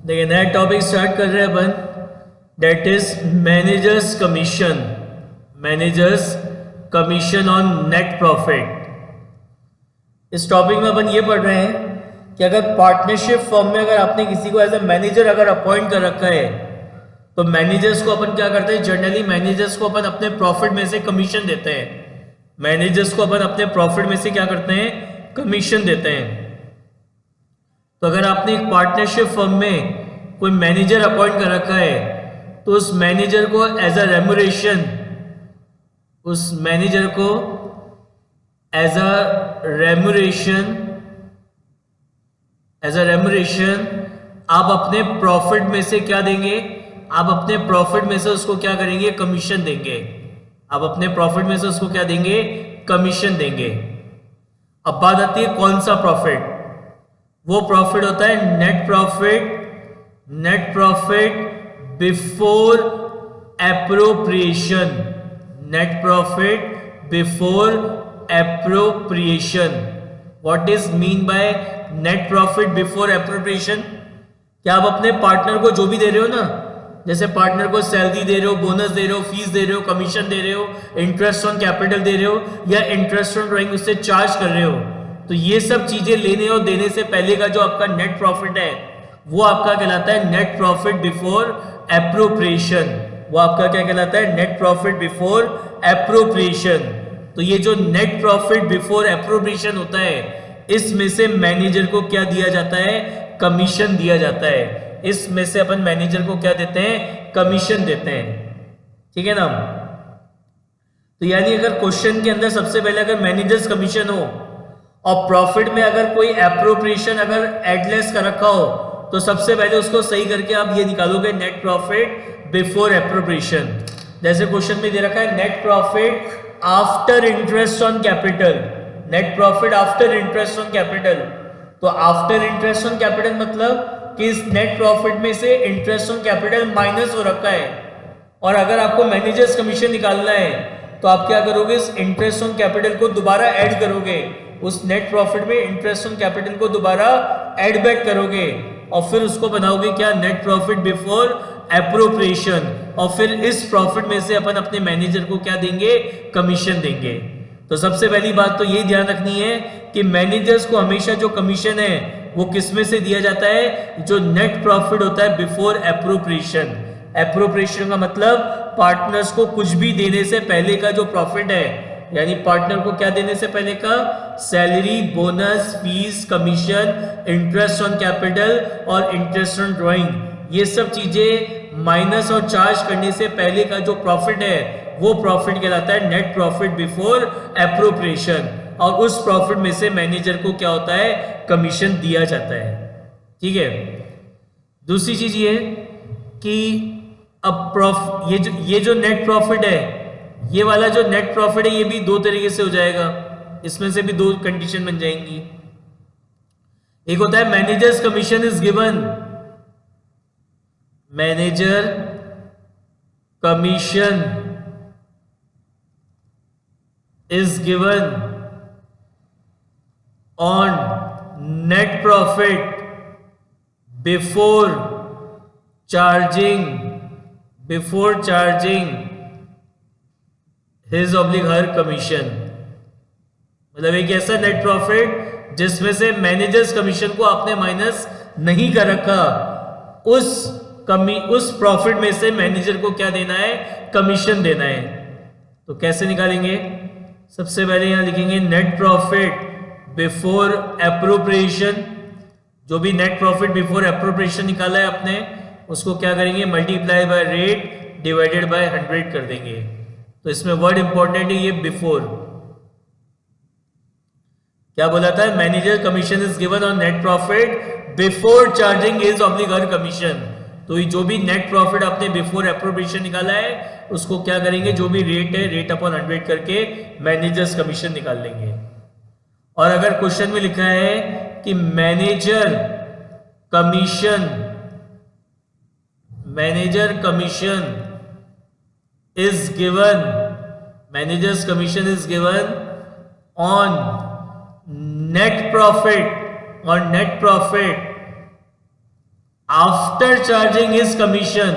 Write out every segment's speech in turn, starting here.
देखिए नया topic start कर रहे हैं अपन, that is managers commission. Managers commission on net profit. इस टॉपिक में अपन ये पढ़ रहे हैं कि अगर पार्टनरशिप फर्म में अगर आपने किसी को एज ए मैनेजर अगर अपॉइंट कर रखा है तो मैनेजर्स को अपन क्या करते हैं, जनरली मैनेजर्स को अपन अपने प्रॉफिट में से कमीशन देते हैं। मैनेजर्स को अपन अपने प्रॉफिट में से क्या करते हैं, कमीशन देते हैं। तो अगर आपने एक पार्टनरशिप फर्म में कोई मैनेजर अपॉइंट कर रखा है तो उस मैनेजर को एज अ रेम्यूरेशन, उस मैनेजर को एज अ रेम्यूरेशन आप अपने प्रॉफिट में से क्या देंगे, आप अपने प्रॉफिट में से उसको क्या करेंगे, कमीशन देंगे। आप अपने प्रॉफिट में से उसको क्या देंगे, कमीशन देंगे। अब बात आती है कौन सा प्रॉफिट, वो प्रॉफिट होता है net profit, net profit before appropriation, net profit before appropriation. What is mean by net profit before appropriation? क्या आप अपने पार्टनर को जो भी दे रहे हो ना, जैसे पार्टनर को सैलरी दे रहे हो, बोनस दे रहे हो, फीस दे रहे हो, कमीशन दे रहे हो, इंटरेस्ट ऑन कैपिटल दे रहे हो या इंटरेस्ट ऑन ड्राइंग उससे चार्ज कर रहे हो, तो ये सब चीजें लेने और देने से पहले का जो आपका नेट प्रॉफिट है वो आपका कहलाता है नेट प्रॉफिट बिफोर एप्रोप्रिएशन। वो आपका क्या कहलाता है, नेट प्रॉफिट बिफोर एप्रोप्रिएशन। तो ये जो नेट प्रॉफिट बिफोर एप्रोप्रिएशन होता है इसमें से मैनेजर को क्या दिया जाता है, कमीशन दिया जाता है। इसमें से अपन मैनेजर को क्या देते हैं, कमीशन देते हैं। ठीक है ना। तो यानी अगर क्वेश्चन के अंदर सबसे पहले अगर मैनेजर्स कमीशन हो और प्रॉफिट में अगर कोई एप्रोप्रिएशन अगर एडलेस कर रखा हो तो सबसे पहले उसको सही करके आप ये निकालोगे नेट प्रॉफिट बिफोर एप्रोप्रिएशन। जैसे क्वेश्चन में दे रखा है net profit after interest on capital, net profit after interest on capital. तो आफ्टर इंटरेस्ट ऑन कैपिटल मतलब कि इस नेट प्रॉफिट में से इंटरेस्ट ऑन कैपिटल माइनस हो रखा है, और अगर आपको मैनेजर्स कमीशन निकालना है तो आप क्या करोगे, इस इंटरेस्ट ऑन कैपिटल को दोबारा ऐड करोगे, उस नेट प्रॉफिट में इंटरेस्ट ऑन कैपिटल को दोबारा ऐड बैक करोगे और फिर उसको बनाओगे क्या, नेट प्रॉफिट बिफोर एप्रोप्रिएशन। और फिर इस प्रॉफिट में से अपन अपने मैनेजर को क्या देंगे, कमीशन देंगे। तो सबसे पहली बात तो ये ध्यान रखनी है कि मैनेजर्स को हमेशा जो कमीशन है वो किस में से दिया जाता है, जो नेट प्रॉफिट होता है बिफोर एप्रोप्रिएशन। एप्रोप्रिएशन का मतलब पार्टनर्स को कुछ भी देने से पहले का जो प्रॉफिट है, यानी पार्टनर को क्या देने से पहले का, salary, bonus, fees, commission, interest on capital और इंटरेस्ट ऑन ड्राइंग, ये सब चीजें माइनस और चार्ज करने से पहले का जो प्रॉफिट है वो प्रॉफिट कहलाता है नेट प्रॉफिट बिफोर एप्रोप्रिएशन। और उस प्रॉफिट में से मैनेजर को क्या होता है, कमीशन दिया जाता है। ठीक है। दूसरी चीज ये कि अब ये जो नेट प्रॉफिट है, ये वाला जो नेट प्रॉफिट है ये भी दो तरीके से हो जाएगा, इसमें से भी दो कंडीशन बन जाएंगी। एक होता है managers commission is given, manager commission is given on net profit before charging his oblique her commission. मतलब एक ऐसा नेट प्रॉफिट जिसमें से मैनेजर्स कमीशन को आपने माइनस नहीं कर रखा, उस प्रॉफिट में से मैनेजर को क्या देना है, कमीशन देना है। तो कैसे निकालेंगे, सबसे पहले यहां लिखेंगे नेट प्रॉफिट बिफोर एप्रोप्रिएशन। जो भी नेट प्रॉफिट बिफोर एप्रोप्रिएशन निकाला है आपने उसको क्या करेंगे, multiply by rate divided by 100 कर देंगे। तो इसमें वर्ड इंपॉर्टेंट है ये बिफोर। क्या बोला था, manager commission is given on net profit before charging his oblique her commission. तो ये जो भी नेट प्रॉफिट आपने बिफोर एप्रोप्रिएशन निकाला है उसको क्या करेंगे, जो भी रेट है रेट अपॉन 100 करके मैनेजर्स कमीशन निकाल लेंगे। और अगर क्वेश्चन में लिखा है कि manager commission is given, managers commission is given on net profit after charging his commission,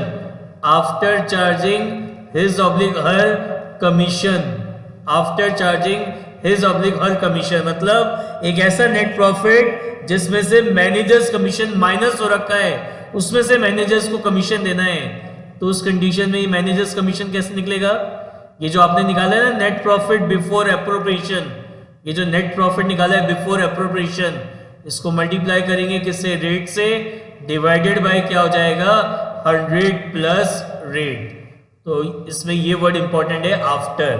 after charging his oblique her commission, after charging his oblique her commission, मतलब एक ऐसा नेट प्रॉफिट जिसमें से मैनेजर्स कमीशन माइनस हो रखा है, उसमें से मैनेजर्स को कमीशन देना है। तो उस कंडीशन में ये मैनेजर्स कमीशन कैसे निकलेगा? ये जो आपने निकाला है ना नेट प्रॉफिट बिफोर एप्रोप्रिएशन, ये जो नेट प्रॉफिट निकाला है बिफोर एप्रोप्रिएशन, इसको मल्टीप्लाई करेंगे किससे? रेट से, डिवाइडेड बाय क्या हो जाएगा? 100 प्लस रेट। तो इसमें ये वर्ड इंपॉर्टेंट है, आफ्टर।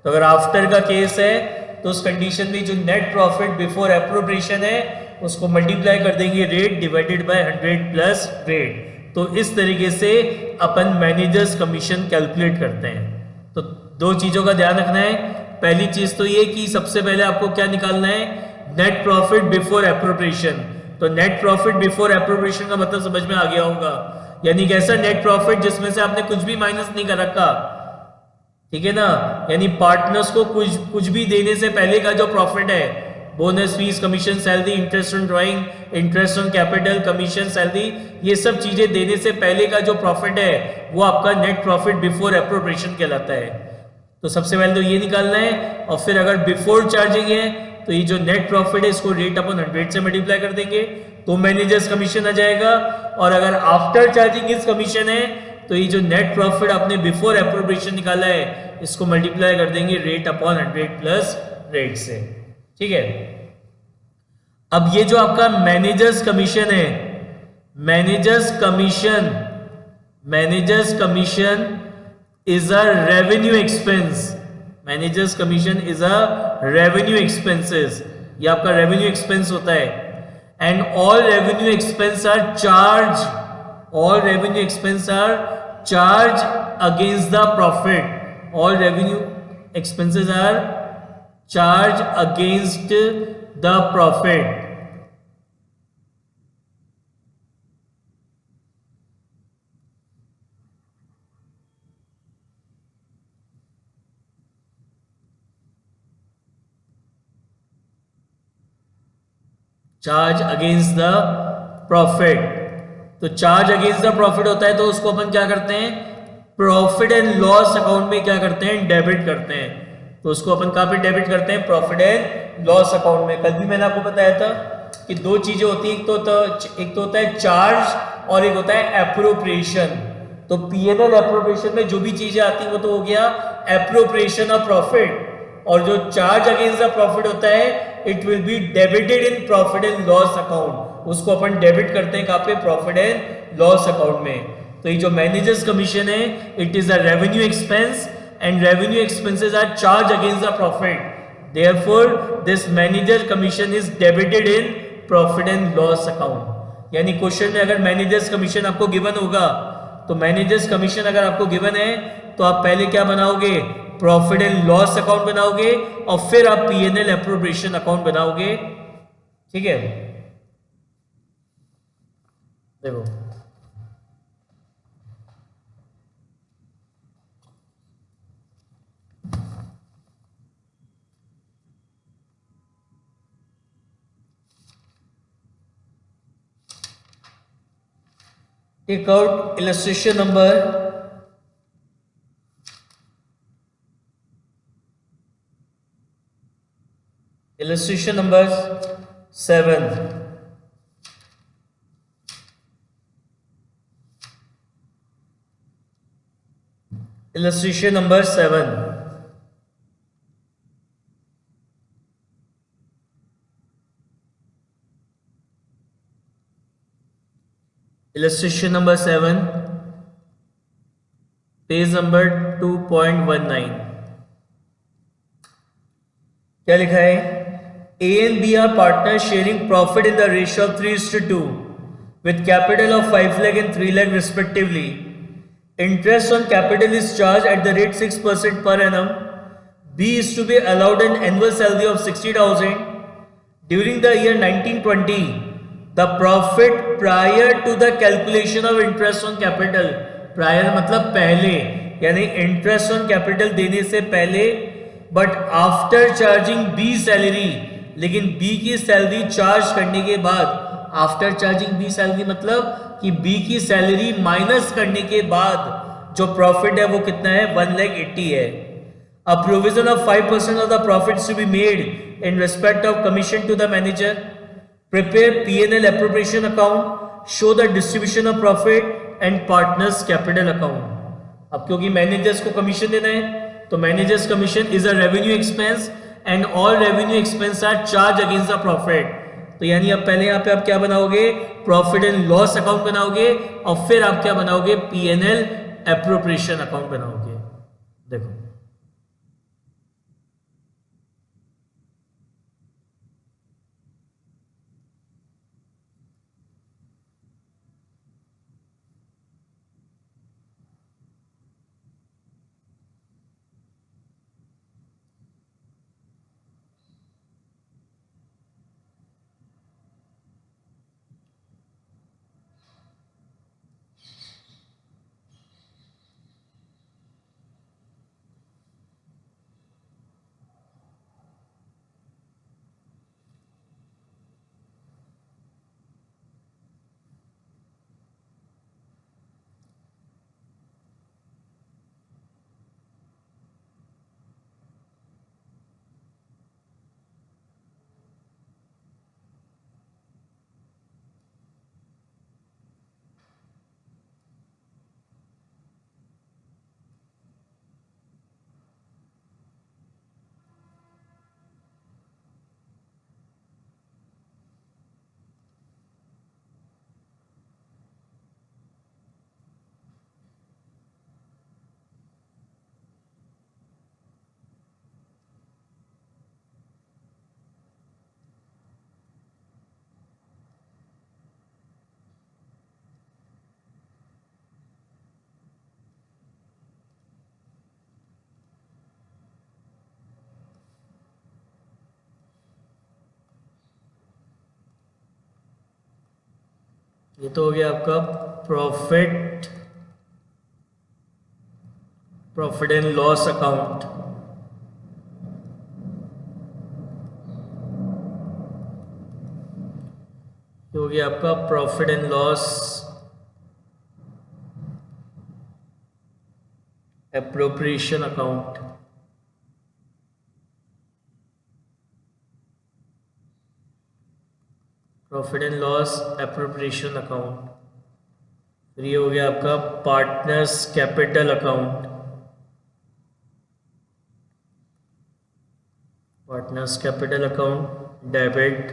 तो अगर आफ्टर का केस है तो उस कंडीशन में जो नेट प्रॉफिट बिफोर एप्रोप्रिएशन है उसको मल्टीप्लाई कर देंगे rate divided by 100 plus rate. तो इस तरीके से अपन मैनेजर्स कमीशन कैलकुलेट करते हैं। तो दो चीजों का ध्यान रखना है। पहली चीज तो ये कि सबसे पहले आपको क्या निकालना है? Net profit before appropriation. तो नेट प्रॉफिट बिफोर एप्रोप्रिएशन का मतलब समझ में आ गया होगा, यानी कैसा नेट प्रॉफिट जिसमें से आपने कुछ भी माइनस नहीं कर रखा, ठीक है ना, यानी पार्टनर्स को कुछ भी देने से पहले का जो प्रॉफिट है, bonus, fees, commission, salary, interest on drawing, interest on capital, commission, salary, ये सब चीजें देने से पहले का जो प्रॉफिट है वो आपका नेट प्रॉफिट बिफोर एप्रोप्रिएशन कहलाता है। तो सबसे पहले तो ये निकालना है, और फिर अगर बिफोर चार्जिंग है तो ये जो नेट प्रॉफिट है इसको रेट अपॉन 100 से मल्टीप्लाई कर देंगे तो मैनेजर्स कमीशन आ जाएगा। और अगर आफ्टर चार्जिंग इस कमीशन है तो ये जो नेट प्रॉफिट आपने बिफोर एप्रोप्रिएशन निकाला है इसको मल्टीप्लाई कर देंगे रेट अपॉन 100 प्लस रेट से, ठीक है। अब ये जो आपका मैनेजर्स कमीशन है, managers commission is a revenue expense, managers commission is a revenue expenses, ये आपका रेवेन्यू एक्सपेंस होता है। And all revenue expense are charge, all revenue expense are charge against the profit, all revenue expenses are charged against the profit। Charge against the profit, तो charge against the profit होता है तो उसको अपन क्या करते हैं? प्रॉफिट एंड लॉस अकाउंट में क्या करते हैं? डेबिट करते हैं। तो उसको अपन कहां पे डेबिट करते हैं? प्रॉफिट एंड लॉस अकाउंट में। कल भी मैंने आपको बताया था कि दो चीजें होती हैं, एक तो होता है चार्ज और एक होता है एप्रोप्रिएशन। तो पीएनएल एप्रोप्रिएशन में जो भी चीजें आती हैं वो तो हो गया एप्रोप्रिएशन ऑफ प्रॉफिट, और जो चार्ज अगेंस्ट द प्रॉफिट होता है it will be debited in profit and loss account, उसको अपन डेबिट करते हैं कहां पे? प्रॉफिट एंड लॉस अकाउंट में। तो ये जो मैनेजर्स कमीशन है it is a revenue expense and revenue expenses are charge against the profit, therefore this manager commission is debited in profit and loss account. यानी क्वेश्चन में अगर managers commission आपको given होगा तो मैनेजर्स कमीशन अगर आपको given है तो आप पहले क्या बनाओगे? प्रॉफिट एंड लॉस अकाउंट बनाओगे और फिर आप पीएनएल एप्रोप्रिएशन अकाउंट बनाओगे, ठीक है। देखो take out illustration number 7। Illustration number 7। Illustration number 7, page number 2.19। क्या लिखा है? A and B are partners sharing profit in the ratio of 3:2 with capital of 5 lakh and 3 lakh respectively. Interest on capital is charged at the rate 6% per annum. B is to be allowed an annual salary of 60,000 during the year 1920. The profit prior to the calculation of interest on capital, prior मतलब पहले, यानी interest on capital देने से पहले, but after charging B salary, लेकिन B की salary charge करने के बाद आफ्टर चार्जिंग बी सैलरी मतलब कि बी की सैलरी माइनस करने के बाद जो प्रॉफिट है वो कितना है 1,80,000 है. A provision of 5% of the profits to be made in respect of commission to the manager. Prepare P&L appropriation account. Show the distribution of profit and partners capital account. अब क्योंकि मैनेजर्स को commission देना है तो managers commission is a revenue expense and all revenue expense are charge against the profit. तो यानी अब पहले यहाँ पे आप क्या बनाओगे, प्रॉफिट एंड लॉस अकाउंट बनाओगे और फिर आप क्या बनाओगे, P&L एप्रोप्रिएशन अकाउंट बनाओगे. देखो ये तो हो गया आपका प्रॉफिट एंड लॉस अकाउंट. ये हो गया आपका profit and loss appropriation account. Profit and loss appropriation account. फिर ये हो गया आपका partners capital account. Partners capital account, debit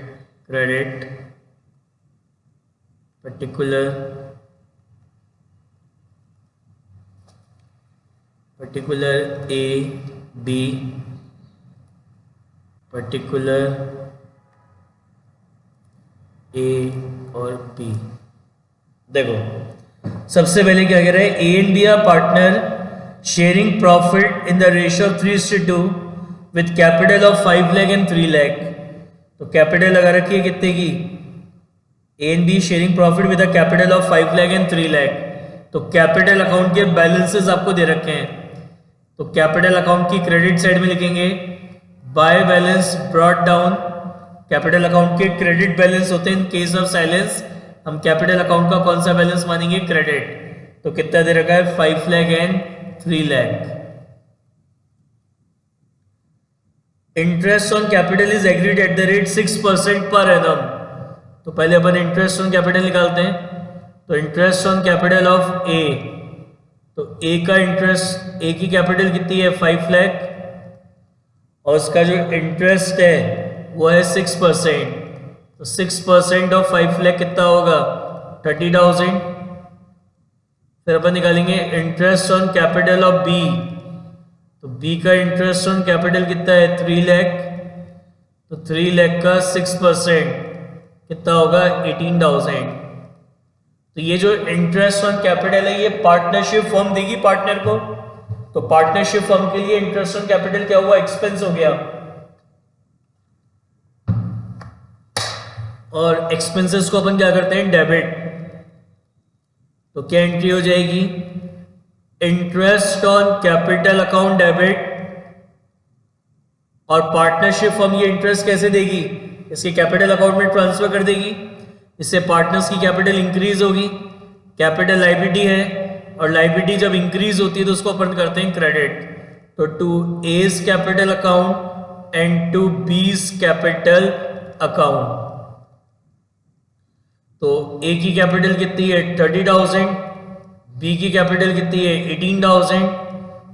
credit particular A B particular A और बी. देखो सबसे पहले क्या कह रहा है, A and B are partner sharing profit in the ratio of 3:2 with capital of 5 lakh and 3 lakh. तो कैपिटल लगा रखी है कितने की, A and be sharing profit with a capital of 5 lakh and 3 lakh. तो कैपिटल अकाउंट के बैलेंसेस आपको दे रखे हैं. तो कैपिटल अकाउंट की क्रेडिट साइड में लिखेंगे by balance brought down. Capital account के क्रेडिट बैलेंस होते हैं इन केस ऑफ साइलेंस. हम कैपिटल अकाउंट का कौन सा बैलेंस मानेंगे, क्रेडिट. तो कितना दे रखा है 5 lakh and 3 lakh. Interest on capital is agreed at the rate 6% per annum. तो पहले अपन इंटरेस्ट ऑन कैपिटल निकालते हैं. तो interest on capital of A, तो ए का इंटरेस्ट, ए की कैपिटल कितनी है 5 लाख और उसका जो इंटरेस्ट है वो है 6%. तो 6% ऑफ 5 लाख कितना होगा 30,000. फिर अपन निकालेंगे interest on capital of B. तो बी का इंटरेस्ट ऑन कैपिटल कितना है 3 लाख. तो 3 लाख का 6% कितना होगा 18,000. तो ये जो इंटरेस्ट ऑन कैपिटल है ये पार्टनरशिप फर्म देगी पार्टनर को. तो पार्टनरशिप फर्म के लिए इंटरेस्ट ऑन कैपिटल क्या हुआ, एक्सपेंस हो गया. और एक्सपेंसेस को अपन क्या करते हैं डेबिट. तो क्या एंट्री हो जाएगी, interest on capital account debit. और पार्टनरशिप फर्म ये इंटरेस्ट कैसे देगी, इसके कैपिटल अकाउंट में ट्रांसफर कर देगी. इससे पार्टनर्स की कैपिटल इंक्रीज होगी, कैपिटल लाइबिलिटी है, और लाइबिलिटी जब इंक्रीज होती है तो उसको अपन करते हैं क्रेडिट। तो to A's capital account and to B's capital account. तो ए की कैपिटल कितनी है 30,000, बी की कैपिटल कितनी है 18,000,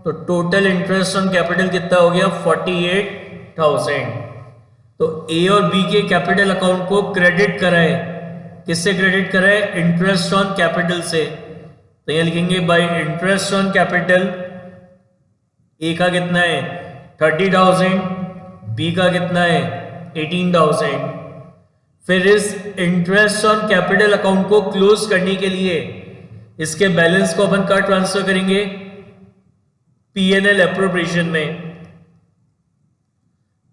तो टोटल इंटरेस्ट ऑन कैपिटल कितना हो गया 48,000। तो ए और बी के कैपिटल अकाउंट को क्रेडिट कराए, किससे क्रेडिट कराए, इंटरेस्ट ऑन कैपिटल से। तो यहां लिखेंगे bye interest on capital, A का कितना है 30,000, बी का कितना है 18,000। फिर इस इंटरेस्ट ऑन कैपिटल अकाउंट को क्लोज करने के लिए इसके बैलेंस को अपन कहाँ ट्रांसफर करेंगे, पीएनएल एप्रोप्रिएशन में।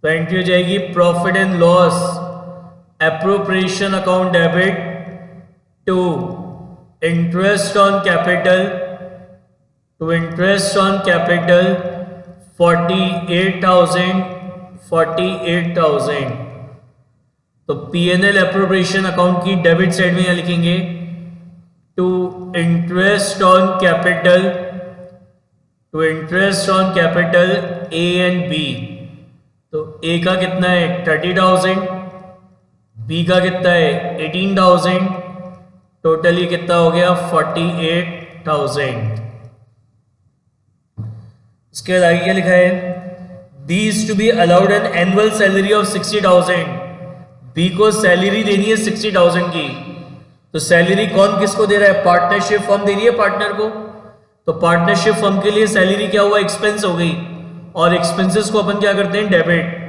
तो एंट्री हो जाएगी profit and loss appropriation account debit to interest on capital, to interest on capital 48,000। तो पीएनएल एप्रोप्रिएशन अकाउंट की डेबिट साइड में यहां लिखेंगे to interest on capital, to interest on capital A and B. तो A का कितना है 30,000, B का कितना है 18,000, टोटली कितना हो गया 48,000। इसके बाद आगे क्या लिखा है, B is to be allowed an annual salary of 60,000। B को सैलरी देनी है 60,000 की। तो सैलरी कौन किसको दे रहा है, पार्टनरशिप फर्म दे रही है पार्टनर को। तो पार्टनरशिप फर्म के लिए सैलरी क्या हुआ, एक्सपेंस हो गई, और एक्सपेंसेस को अपन क्या करते हैं डेबिट।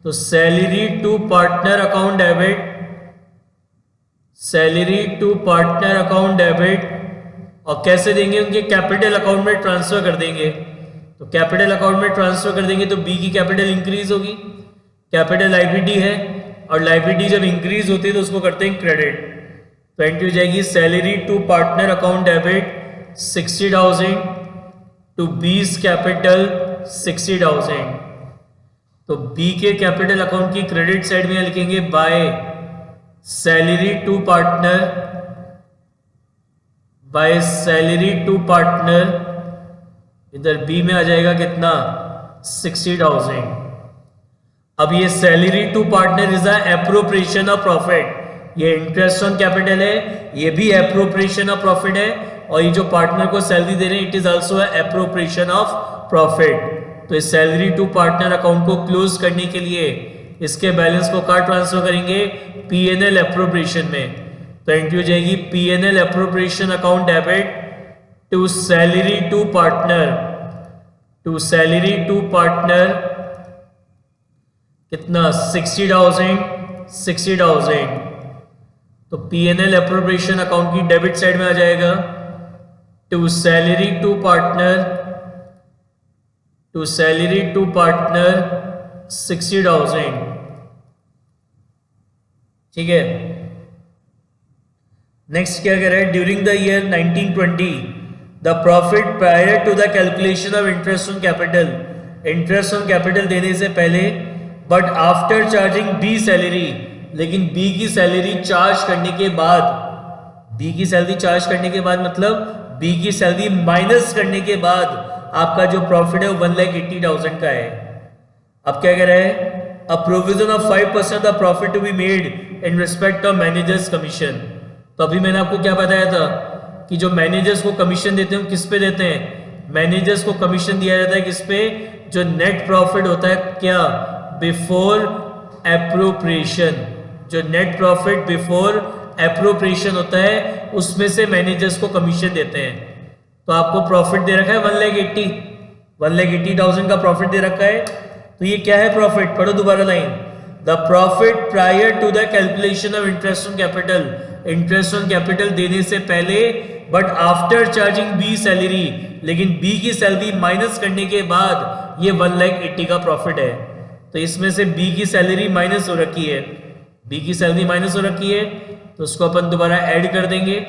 तो salary to partner account debit, salary to partner account debit, और कैसे देंगे, उनके कैपिटल अकाउंट में ट्रांसफर कर देंगे। तो कैपिटल अकाउंट में ट्रांसफर कर देंगे तो बी की कैपिटल इंक्रीज होगी, कैपिटल लाइबिलिटी है, और लाइबिलिटी जब इंक्रीज होती है तो उसको करते हैं क्रेडिट। तो एंट्री हो जाएगी salary to partner account debit 60,000 to B's capital 60,000। तो बी के कैपिटल अकाउंट की क्रेडिट साइड में लिखेंगे by salary to partner, by salary to partner, इधर बी में आ जाएगा कितना 60,000। अब ये salary to partner is appropriation of profit, ये इंटरेस्ट ऑन कैपिटल है, ये भी एप्रोप्रिएशन ऑफ प्रॉफिट है, और ये जो पार्टनर को सैलरी दे रहे हैं it is also appropriation of profit. तो इस सैलरी टू पार्टनर अकाउंट को क्लोज करने के लिए इसके बैलेंस को कहाँ ट्रांसफर करेंगे, पीएनएल एप्रोप्रिएशन में। तो एंट्री हो जाएगी PNL appropriation account debit to salary to partner, to salary to partner कितना 60,000। तो पीएनएल एप्रोप्रिएशन अकाउंट की डेबिट साइड में आ जाएगा to salary to partner, to salary to partner 60,000। ठीक है, नेक्स्ट क्या कह रहा है, during the year 1920 the profit prior to the calculation of interest on capital, interest on capital देने से पहले, but after charging B salary, लेकिन बी की सैलरी चार्ज करने के बाद, बी की सैलरी चार्ज करने के बाद मतलब बी की सैलरी माइनस करने के बाद आपका जो प्रॉफिट है वो 1,80,000 का है। अब क्या कह रहा है, a provision of 5% of profit to be made in respect of managers commission. तो अभी मैंने आपको क्या बताया था कि जो मैनेजर्स को कमीशन देते हैं किस पे देते हैं, मैनेजर्स को कमीशन दिया जाता है किस पे, जो नेट प्रॉफिट होता है क्या बिफोर एप्रोप्रिएशन, जो नेट प्रॉफिट बिफोर एप्रोप्रिएशन होता है उसमें से मैनेजर्स को कमीशन देते हैं। तो आपको प्रॉफिट दे रखा है 1,80,000 का प्रॉफिट दे रखा है। तो ये क्या है प्रॉफिट, पढ़ो दोबारा line, the profit prior to the calculation of interest on capital, interest on capital देने से पहले, but after charging B salary, लेकिन बी की सैलरी माइनस करने के बाद ये 1,80,000 का प्रॉफिट है। तो इसमें से बी की सैलरी माइनस हो रखी है, बी की सैलरी माइनस हो रखी है, तो उसको अपन दोबारा ऐड कर देंगे।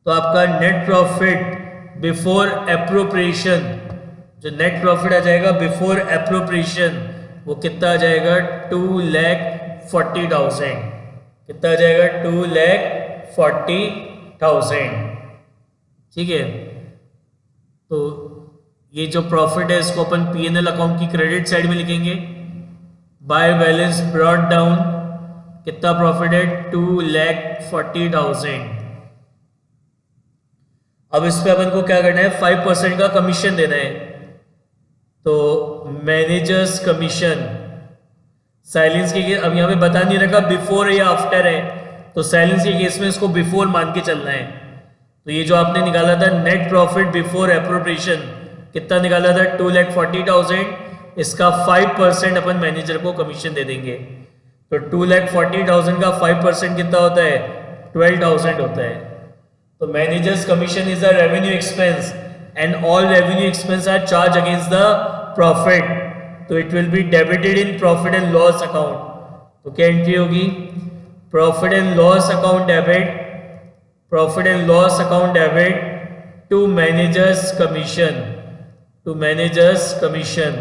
तो आपका नेट प्रॉफिट बिफोर एप्रोप्रिएशन, जो नेट प्रॉफिट आ जाएगा बिफोर एप्रोप्रिएशन वो कितना आ जाएगा 2,40,000। कितना आ जाएगा 2,40,000। ठीक है, तो ये जो प्रॉफिट है इसको अपन P&L अकाउंट की क्रेडिट साइड में लिखेंगे। बाय बैलेंस ब्रॉट डाउन कितना प्रॉफिट है 2,40,000। अब इस पे अपन को क्या करना है 5% का कमीशन देना है। तो मैनेजर्स कमीशन साइलेंस के केस, अब यहाँ पे बता नहीं रखा बिफोर या आफ्टर है, तो साइलेंस के केस में इसको बिफोर मान के चलना है। तो ये जो आपने निकाला था नेट प्रॉफिट बिफोर एप्रोप्रिएशन कितना निकाला था 2,40,000, इसका 5% अपन मैनेजर को कमीशन दे देंगे। तो 2,40,000 का 5% कितना होता है 12,000 होता है। तो managers commission is a revenue expense and all revenue expense are charge against the profit, तो it will be debited in profit and loss account. तो क्या एंट्री होगी profit and loss account debit, profit and loss account debit to managers commission, to managers commission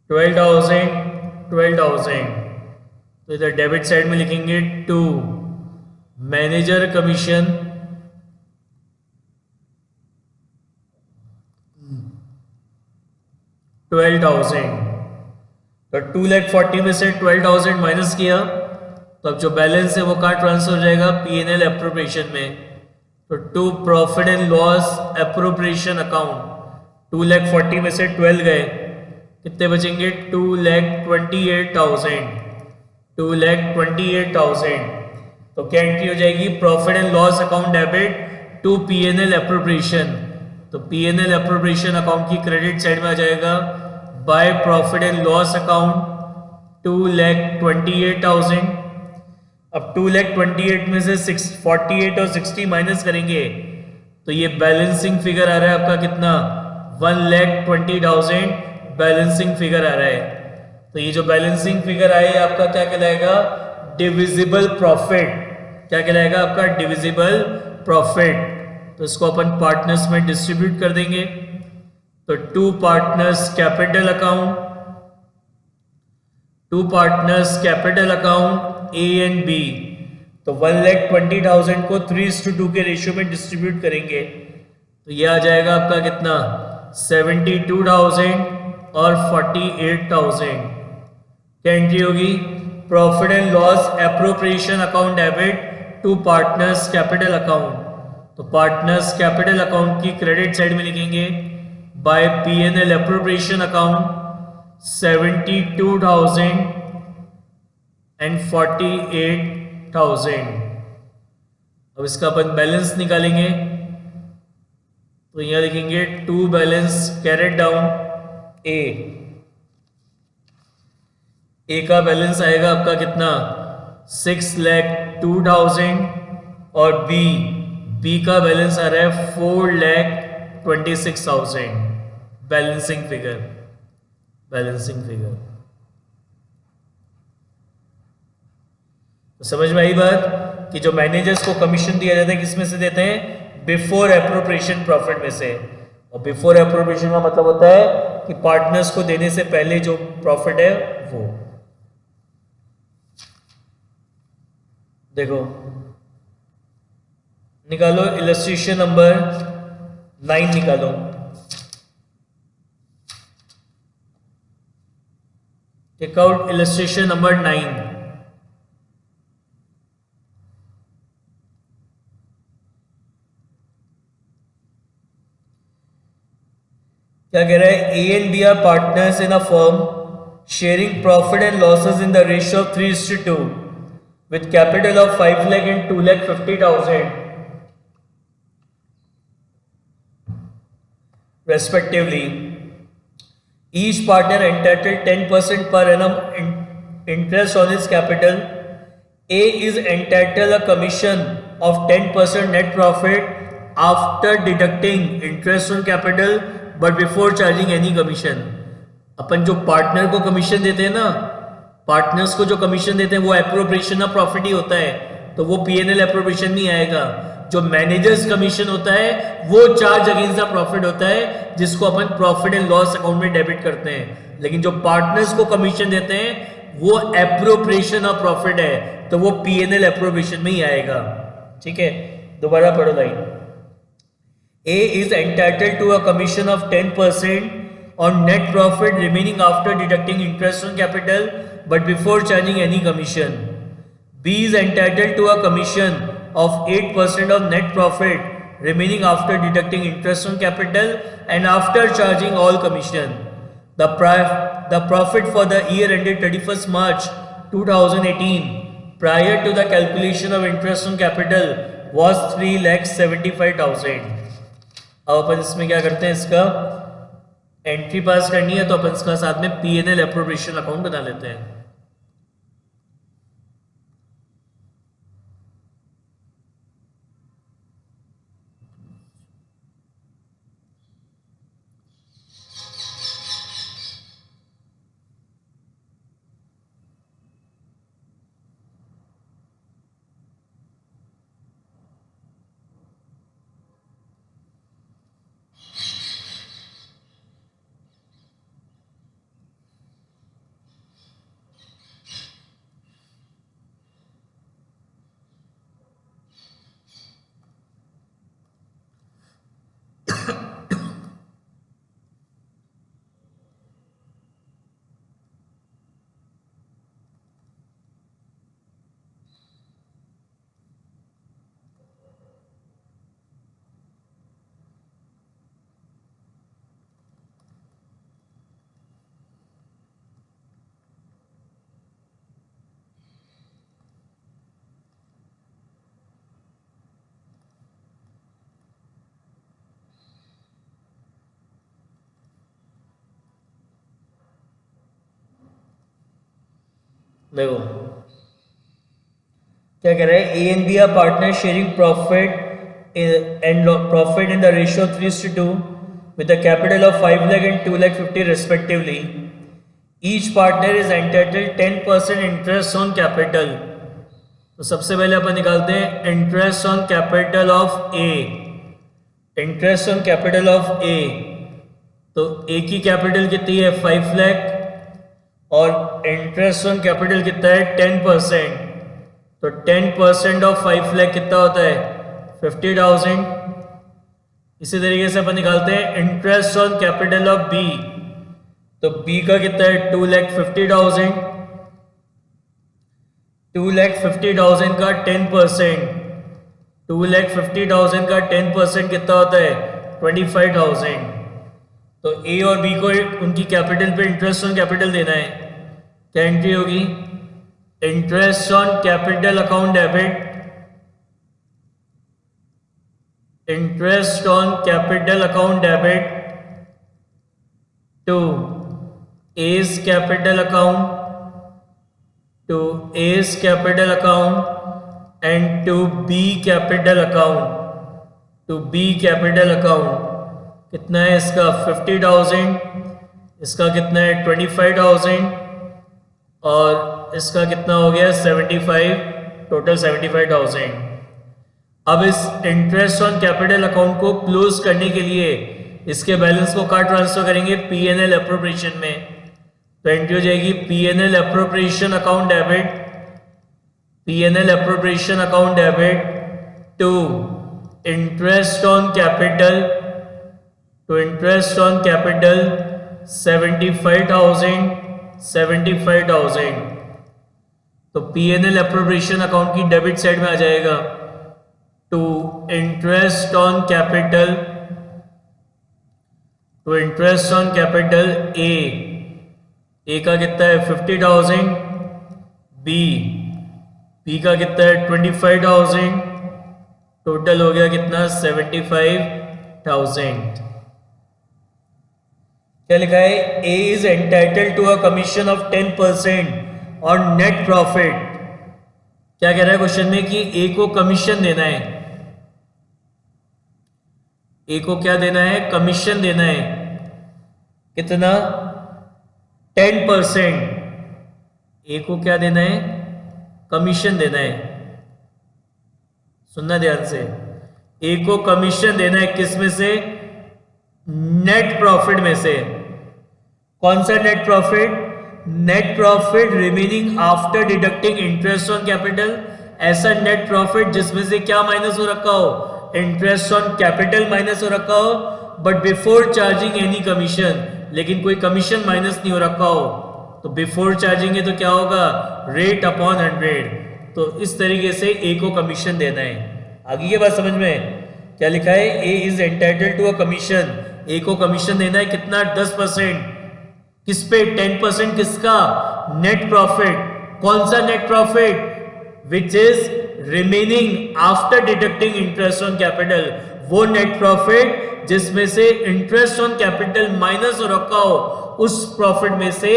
12,000 12,000। तो इधर debit side में लिखेंगे to manager commission 12,000। तो 2,40,000 में से 12,000 माइनस किया तो अब जो बैलेंस है वो कहाँ ट्रांसफर हो जाएगा P&L एप्रोप्रिएशन में। तो to profit and loss appropriation account 2,40,000 में से 12 गए, कितने बचेंगे 2,28,000, 2,28,000। तो क्या एंट्री हो जाएगी profit and loss account debit to P&L appropriation. तो P&L एप्रोप्रिएशन अकाउंट की क्रेडिट साइड में आ जाएगा by profit and loss account 2,28,000। अब 2,28,000 में से 48 और 60 माइनस करेंगे तो ये बैलेंसिंग फिगर आ रहा है आपका कितना 1,20,000 बैलेंसिंग फिगर आ रहा है। तो ये जो बैलेंसिंग फिगर आए आपका क्या कहलाएगा डिविजिबल प्रॉफिट, क्या कहलाएगा आपका डिविजिबल प्रॉफिट। तो इसको अपन पार्टनर्स में डिस्ट्रीब्यूट कर देंगे। तो to partners capital account, to partners capital account A and B, तो 1,20,000 को 3:2 के रेशियो में डिस्ट्रीब्यूट करेंगे तो ये आ जाएगा आपका कितना 72,000 और 48,000। क्या एंट्री होगी profit and loss appropriation account debit to partners capital account. तो पार्टनर्स कैपिटल अकाउंट की क्रेडिट साइड में लिखेंगे bye P&L appropriation account 72,000 and 48,000। अब इसका अपन बैलेंस निकालेंगे तो यहां लिखेंगे टू बैलेंस कैरेट डाउन ए का बैलेंस आएगा आपका कितना 6,02,000 और बी का बैलेंस आ रहा है 4,26,000 बैलेंसिंग फिगर, बैलेंसिंग फिगर। तो समझ में आई बात कि जो मैनेजर्स को कमीशन दिया जाता है किस में से देते हैं बिफोर एप्रोप्रिएशन प्रॉफिट में से। और बिफोर एप्रोप्रिएशन का मतलब होता है कि पार्टनर्स को देने से पहले जो प्रॉफिट है वो। देखो निकालो इलस्ट्रेशन नंबर 9 निकालो। Take out illustration number 9। क्या कह रहा है A and B are partners in a firm sharing profit and losses in the ratio of 3:2 with capital of 5 lakh and 2,50,000 respectively. Each partner entitled 10% per annum interest on his capital. A is entitled a commission of 10% net profit after deducting interest on capital but before charging any commission. अपन जो partner को commission देते हैं ना, partners को जो commission देते हैं वो एप्रोप्रिएशन ऑफ प्रॉफिट ही होता है, तो वो P&L एप्रोप्रिएशन नहीं आएगा। जो मैनेजर्स कमीशन होता है वो चार्ज अगेंस्ट द प्रॉफिट होता है जिसको अपन प्रॉफिट एंड लॉस अकाउंट में डेबिट करते हैं। लेकिन जो पार्टनर्स को कमीशन देते हैं वो एप्रोप्रिएशन ऑफ प्रॉफिट है, तो वो पीएनएल एप्रोप्रिएशन में ही आएगा। ठीक है, दोबारा पढ़ो line. A is entitled to a commission of 10% on net profit remaining after deducting interest on capital, but before charging any commission. B is entitled to a commission of 8% of net profit remaining after deducting interest on capital and after charging all commission. The profit for the year ended 31st March 2018 prior to the calculation of interest on capital was 3,75,000. अब अपन इसमें क्या करते हैं, इसका entry पास करनी है, तो अपन इसका साथ में पीएनएल एप्रोप्रिएशन अकाउंट बना लेते हैं। देखो क्या कह रहा है, A and B are partner sharing profit and profit in the ratio 3:2 with a capital of 5 lakh and 2 lakh 50 respectively. Each partner is entitled 10% interest on capital. तो सबसे पहले अपन निकालते हैं interest on capital of A. Interest on capital of A, तो A की capital कितनी है 5 लाख और इंटरेस्ट ऑन कैपिटल कितना है 10%, तो 10% ऑफ 5 लाख कितना होता है 50,000। इसी तरीके से अपन निकालते हैं interest on capital of B, तो बी का कितना है 2,50,000। 2,50,000 का 10%, 2,50,000 का 10% कितना होता है 25,000। तो ए और बी को उनकी कैपिटल पे इंटरेस्ट ऑन कैपिटल देना है। क्या एंट्री होगी, interest on capital account debit, interest on capital account debit to A's capital account, to A's capital account and to B capital account, to B capital account कितना है इसका 50,000, इसका कितना है 25,000 और इसका कितना हो गया 75, टोटल 75,000। अब इस इंटरेस्ट ऑन कैपिटल अकाउंट को क्लोज करने के लिए इसके बैलेंस को कहाँ ट्रांसफर करेंगे, पीएनएल एप्रोप्रिएशन में। तो एंट्री हो जाएगी PNL appropriation account debit, PNL appropriation account debit to interest on capital, to interest on capital 75,000, 75,000। तो पीएनएल एप्रोप्रिएशन अकाउंट की डेबिट साइड में आ जाएगा to interest on capital, to interest on capital A का कितना है 50,000, बी का कितना है 25,000, टोटल हो गया कितना 75,000। क्या लिखा है, A is entitled to a commission of 10% on net profit. क्या कह रहा है क्वेश्चन में कि ए को कमीशन देना है, ए को क्या देना है, कमीशन देना है। कितना 10%, ए को क्या देना है, कमीशन देना है। सुनना ध्यान से, ए को कमीशन देना है किस में से, नेट प्रॉफिट में से। कौन सा net profit, net profit remaining after deducting interest on capital, ऐसा नेट प्रॉफिट जिसमें से क्या माइनस हो रखा हो, इंटरेस्ट ऑन कैपिटल माइनस हो रखा हो, but before charging any commission, लेकिन कोई कमीशन माइनस नहीं हो रखा हो, तो बिफोर चार्जिंग है तो क्या होगा, रेट अपॉन 100। तो इस तरीके से ए को कमीशन देना है। आगे की बात समझ में क्या लिखा है, A is entitled to a commission, A को कमीशन देना है कितना, 10%। किस पे, 10% किसका, नेट प्रॉफिट। कौन सा net profit, which is remaining after deducting interest on capital, वो नेट प्रॉफिट जिसमें से इंटरेस्ट ऑन कैपिटल माइनस हो रखा हो, उस प्रॉफिट में से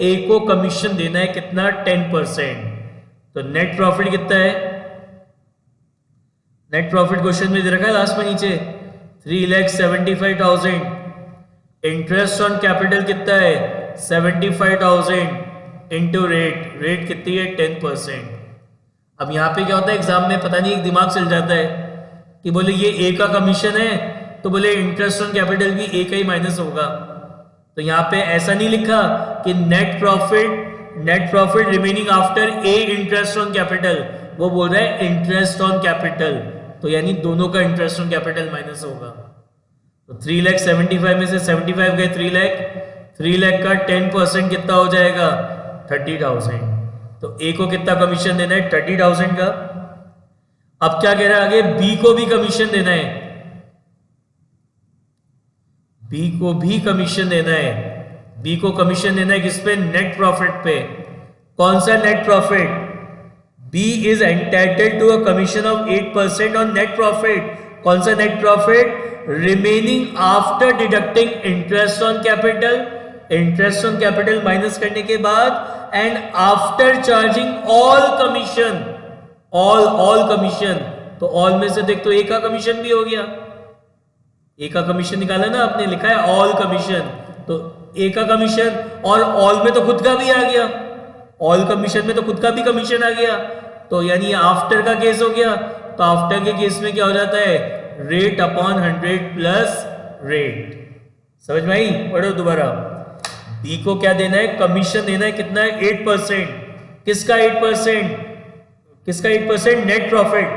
ए को कमीशन देना है कितना, 10%। तो नेट प्रॉफिट कितना है, नेट प्रॉफिट क्वेश्चन में दे रखा है लास्ट में नीचे 3,75,000, इंटरेस्ट ऑन कैपिटल कितना है 75,000 इंटू रेट, रेट कितनी है 10%। अब यहां पे क्या होता है एग्जाम में, पता नहीं एक दिमाग चल जाता है कि बोले ये ए का कमीशन है तो बोले इंटरेस्ट ऑन कैपिटल भी ए का ही माइनस होगा। तो यहाँ पे ऐसा नहीं लिखा कि net profit remaining after a interest on capital, वो बोल रहा है इंटरेस्ट ऑन कैपिटल, तो यानी दोनों का इंटरेस्ट ऑन कैपिटल माइनस होगा। तो 3,75,000 में से 75 गए 3 लाख, 3 लाख का 10% कितना हो जाएगा 30,000। तो ए को कितना कमीशन देना है 30,000 का। अब क्या कह रहा है आगे, बी को भी कमीशन देना है, बी को भी कमीशन देना है, बी को कमीशन देना है किस पे, नेट प्रॉफिट पे। कौन सा net profit, B is entitled to a commission of 8% on net profit. कौन सा net profit, remaining after deducting interest on capital, interest on capital minus करने के बाद, and after charging all commission, all commission. तो all में से देख तो ए का कमीशन भी हो गया, ए का कमीशन निकाला ना आपने, लिखा है ऑल कमीशन, तो ए का कमीशन, और ऑल में तो खुद का भी आ गया, ऑल कमीशन में तो खुद का भी कमीशन आ गया, तो यानी आफ्टर का केस हो गया। तो आफ्टर के केस में क्या हो जाता है, रेट अपॉन 100 प्लस रेट। समझ में आई, पढ़ो दोबारा। बी को क्या देना है, कमीशन देना है कितना है 8%। किसका 8%, किसका 8%, नेट प्रॉफिट।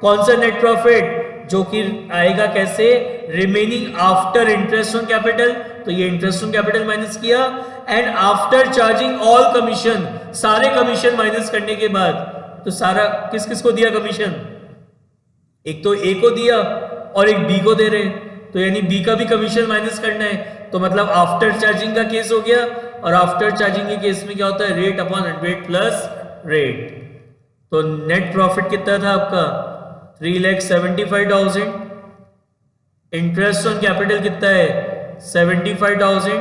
कौन सा नेट प्रॉफिट, जो कि आएगा कैसे, remaining after interest on capital, तो ये इंटरेस्ट ऑन कैपिटल माइनस किया, and after charging all commission, सारे कमीशन माइनस करने के बाद। तो सारा किस किस को दिया कमीशन, एक तो ए को दिया और एक बी को दे रहे, तो यानी बी का भी कमीशन माइनस करना है, तो मतलब आफ्टर चार्जिंग का केस हो गया, और आफ्टर चार्जिंग के केस में क्या होता है, रेट अपॉन 100 प्लस रेट। तो नेट प्रॉफिट कितना था आपका 3,75,000, इंटरेस्ट ऑन कैपिटल कितना है 75,000,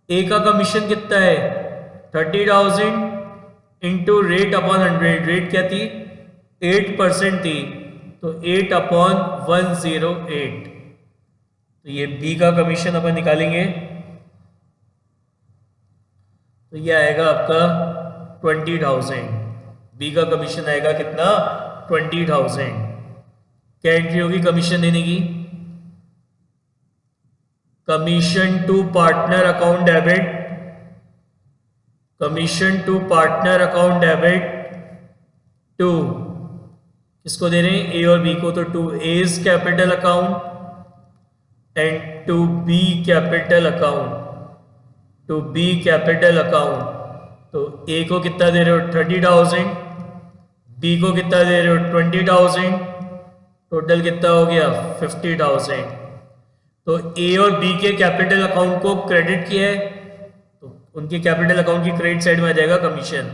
ए का कमीशन कितना है 30,000 इंटू रेट अपॉन 100, रेट क्या थी 8% थी, तो 8 अपॉन 108। तो ये बी का कमीशन अपन निकालेंगे, तो ये आएगा आपका 20,000, बी का कमीशन आएगा कितना 20,000। क्या एंट्री होगी कमीशन देने की, commission to partner account debit, commission to partner account debit to, किसको दे रहे हैं ए और बी को, तो to A's capital account and to B capital account, to B capital account. तो ए को कितना दे रहे हो 30,000, बी को कितना दे रहे हो 20,000, टोटल कितना हो गया 50,000। तो ए और बी के कैपिटल अकाउंट को क्रेडिट किया है, तो उनके कैपिटल अकाउंट की क्रेडिट साइड में आ जाएगा कमीशन।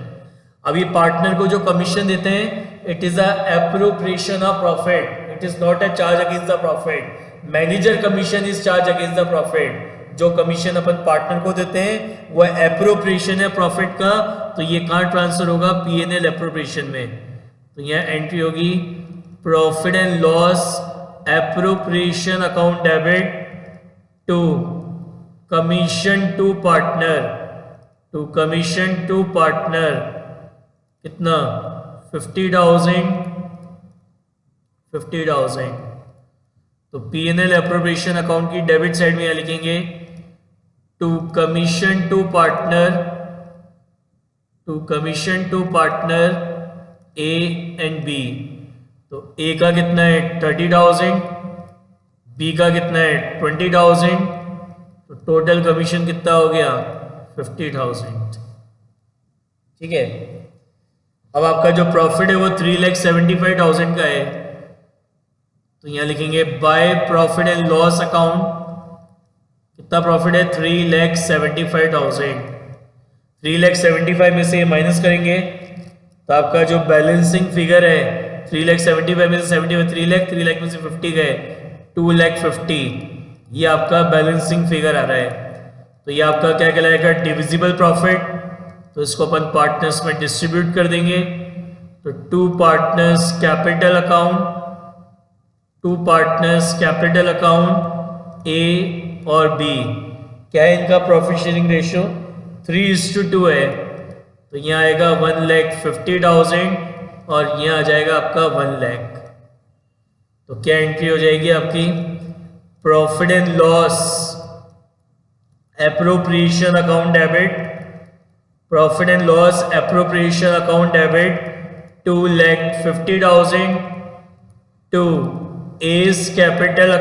अभी पार्टनर को जो कमीशन देते हैं, it is a appropriation of profit, it is not a charge against the profit. Manager commission is charge against the profit. जो कमीशन अपन पार्टनर को देते हैं वो एप्रोप्रिएशन है प्रॉफिट का, तो ये कहाँ ट्रांसफर होगा, पीएनएल एप्रोप्रिएशन में। तो यहाँ एंट्री होगी profit and loss appropriation account debit to commission to partner, to commission to partner कितना 50,000, 50,000। तो पीएनएल एप्रोप्रिएशन अकाउंट की डेबिट साइड में यहां लिखेंगे to commission to partner to commission to partner A and B. तो A का कितना है 30,000, बी का कितना है 20,000, तो टोटल कमीशन कितना हो गया 50,000। ठीक है, अब आपका जो प्रॉफिट है वो 3,75,000 का है। तो यहाँ लिखेंगे bye profit and loss account कितना प्रॉफिट है 3,75,000। 3,75,000 में से ये माइनस करेंगे तो आपका जो बैलेंसिंग फिगर है 3,75,000 में से 75 3 लाख में से 50 गए 2,50,000, ये आपका बैलेंसिंग फिगर आ रहा है। तो ये आपका क्या कहलाएगा डिविजिबल प्रॉफिट। तो इसको अपन पार्टनर्स में डिस्ट्रीब्यूट कर देंगे। तो टू पार्टनर्स कैपिटल अकाउंट ए और बी, क्या है इनका प्रॉफिट शेयरिंग रेशियो 3:2 है। तो यहाँ आएगा 1,50,000 और यहाँ आ जाएगा आपका 1 लाख। तो क्या एंट्री हो जाएगी आपकी profit and loss appropriation account debit, profit and loss appropriation account debit 2,50,000 to A's capital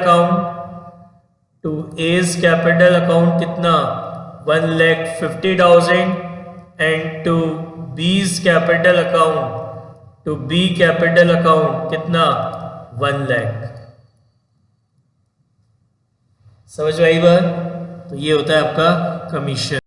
account कितना 1,50,000 and to B's capital account कितना 1 लाख। समझ में आई बात? तो ये होता है आपका कमीशन।